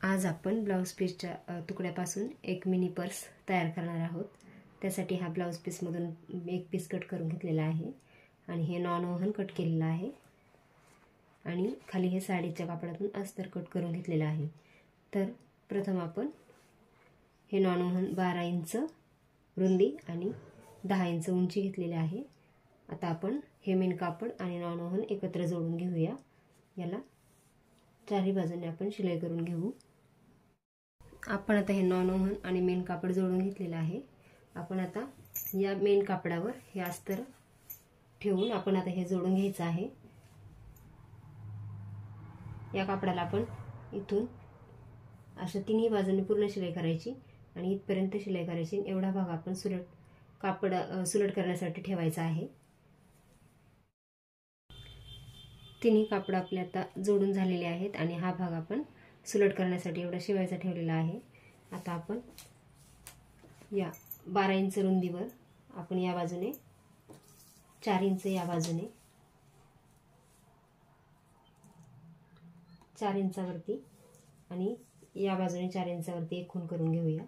आज आपण ब्लाऊज पीसच्या तुकड्यापासून एक मिनी पर्स तयार करणार आहोत। त्यासाठी हा ब्लाऊज पीसमधून एक पीस कट करून घेतलेला आहे आणि हे नॉन ओव्हन कट केलेला आहे आणि खाली हे साडीच्या कापडातून अस्तर कट करून घेतलेला आहे। तर प्रथम आपण हे नॉन ओव्हन 12 इंच रुंदी आणि 10 इंच उंची घेतलेली आहे। आता आपण हे मेन कापड आणि नॉन ओव्हन एकत्र जोडून घेऊया। याला चारही बाजूने आपण शिलाई करून घेऊ। आपण आता हे नॉन ओव्हन आणि मेन कापड जोडून घेतलेले आहे। आपण आता या मेन कापडावर हे अस्तर ठेवून आपण आता हे जोडून घ्यायचं आहे। या कापडाला आपण इथून अशा तिन्ही बाजूंनी पूर्ण शिलाई करायची आणि इथपर्यंत शिलाई करायची। एवढा भाग आपण कापड सुलट करण्यासाठी ठेवायचा आहे। तिन्ही कापड आपले आता जोडून झालेले आहेत आणि हा भाग आपण सुलट करण्यासाठी एवढा शिवायचा ठेवलेला आहे। आता आपण या 12 इंच रुंदीवर आपण या बाजूने 4 इंच, या बाजूने 4 इंचावरती आणि या बाजूने 4 इंचावरती एक खूण करून घेऊया।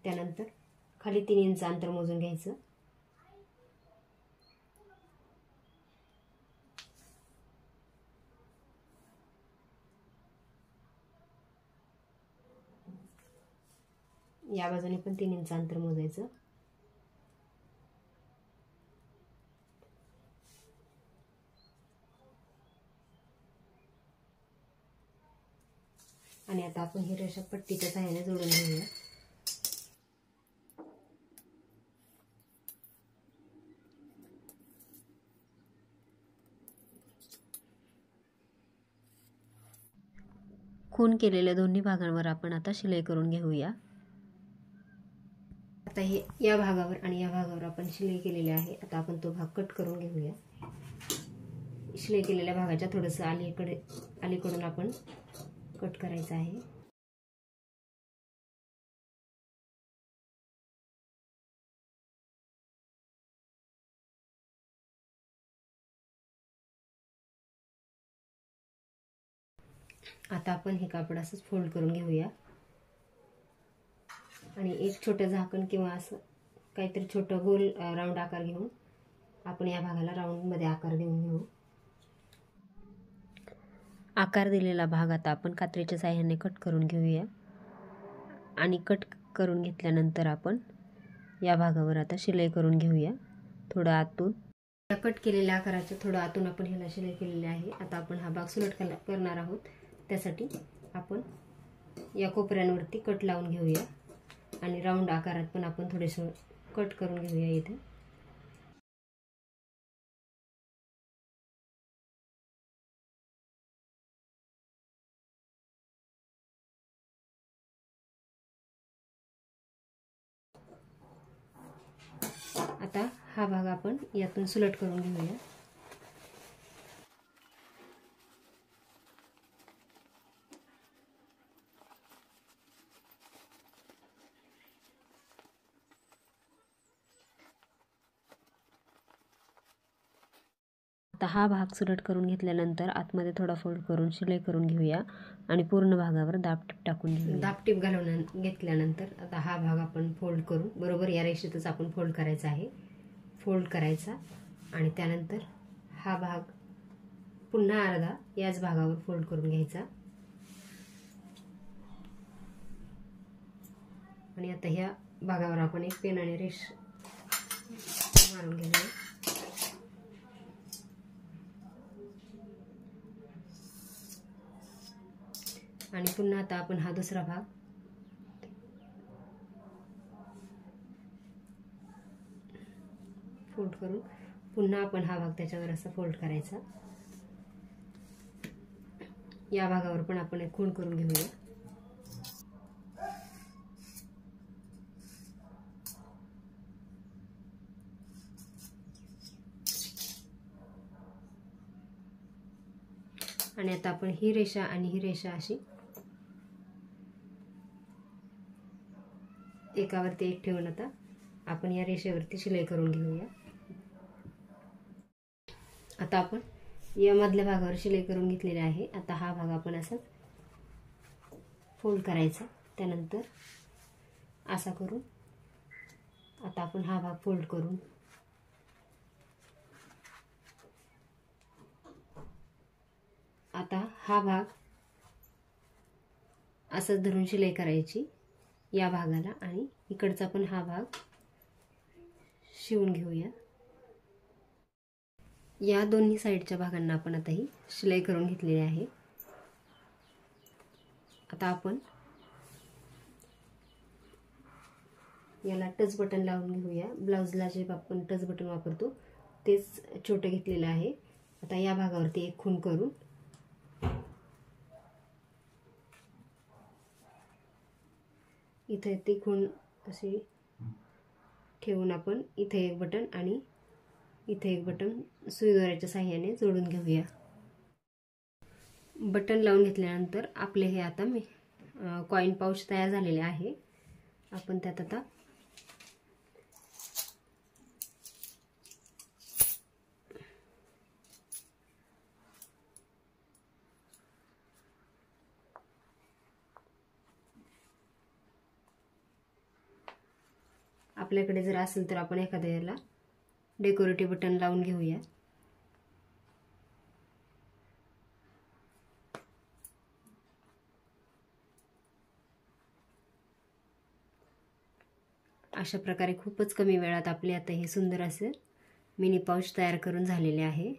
त्यानंतर खाली 3 इंच अंतर मोजून घ्यायचं। या बाजूने पण 3 इंच अंतर मोजायचं। आणि आता आपण ही रेषा पट्टीच्या सहाय्याने जोडून घेऊया। खूण केलेल्या दोन्ही भागांवर आपण आता शिलाई करून घेऊया। आता हे या भागावर आणि या भागावर आपण शिलाई केलेली आहे। आता आपण तो भाग कट करून घेऊया। शिलाई केलेल्या भागाच्या थोडंसं अलीकडून आपण कट करायचं आहे। आता आपण हे कापड असंच फोल्ड करून घेऊया आणि एक छोटं झाकण किंवा असं काहीतरी छोटं गोल राऊंड आकार घेऊन आपण या भागाला राऊंड मध्ये आकार देऊन घेऊ। आकार दिलेला भाग आता आपण कात्रीच्या साहाय्याने कट करून घेऊया आणि कट करून घेतल्यानंतर आपण या भागावर आता शिलाई करून घेऊया। थोडं आतून या कट केलेल्या आकाराच्या थोडं आतून आपण ह्याला शिलाई केलेली आहे। आता आपण हा भाग सुलट करणार आहोत। त्यासाठी आपण या कोपऱ्यांवरती कट लावून घेऊया आणि राऊंड आकारात पण आपण थोडेसे कट करून घेऊया इथे। आता हा भाग आपण यातून सुलट करून घेऊया। आता हा भाग सुलट करून घेतल्यानंतर आतमध्ये थोडा फोल्ड करून शिलाई करून घेऊया आणि पूर्ण भागावर दाबटीप टाकून घेऊया। दाबटीप घालून घेतल्यानंतर आता हा भाग आपण फोल्ड करून बरोबर या रेषेतच आपण फोल्ड करायचा आहे। फोल्ड करायचा आणि त्यानंतर हा भाग पुन्हा अर्धा याच भागावर फोल्ड करून घ्यायचा आणि आता ह्या भागावर आपण एक पेनाने रेष मारून घेऊया। आणि पुन्हा आता आपण हा दुसरा भाग फोल्ड करून पुन्हा आपण हा भाग त्याच्यावर असा फोल्ड करायचा। या भागावर पण आपण एक खूण करून घेऊया। आणि आता आपण ही रेषा आणि ही रेषा अशी एकावरती एक ठेवून आता आपण या रेषेवरती शिलाई करून घेऊया। आता आपण या मधल्या भागावर शिलाई करून घेतलेली आहे। आता हा भाग आपण असाच फोल्ड करायचा, त्यानंतर असा करून आता आपण हा भाग फोल्ड करून आता हा भाग असंच धरून शिलाई करायची या भागाला आणि इकडचा पण हा भाग शिवून घेऊया। या दोन्ही साइडच्या भागांना आपण आता ही शिलाई करून घेतलेली आहे। आता आपण याला टच बटन लावून घेऊया। ब्लाउजला जे आपण टच बटन वापरतो तेच छोटे घेतलेलं आहे। आता या भागावरती एक खूण करून इथे ती खूण अशी ठेवून आपण इथे एक बटन आणि इथे एक बटन सुई दोऱ्याच्या सहाय्याने जोडून घेऊया। बटन लावून घेतल्यानंतर आपले हे आता कॉइन पाउच तयार झालेले आहे। आपण त्यात आता आपल्याकडे जर असेल तर आपण एखाद्याला डेकोरेटिव्ह बटन लावून घेऊया। अशा प्रकारे खूपच कमी वेळात आपले आता हे सुंदर असे मिनी पाउच तयार करून झालेले आहे।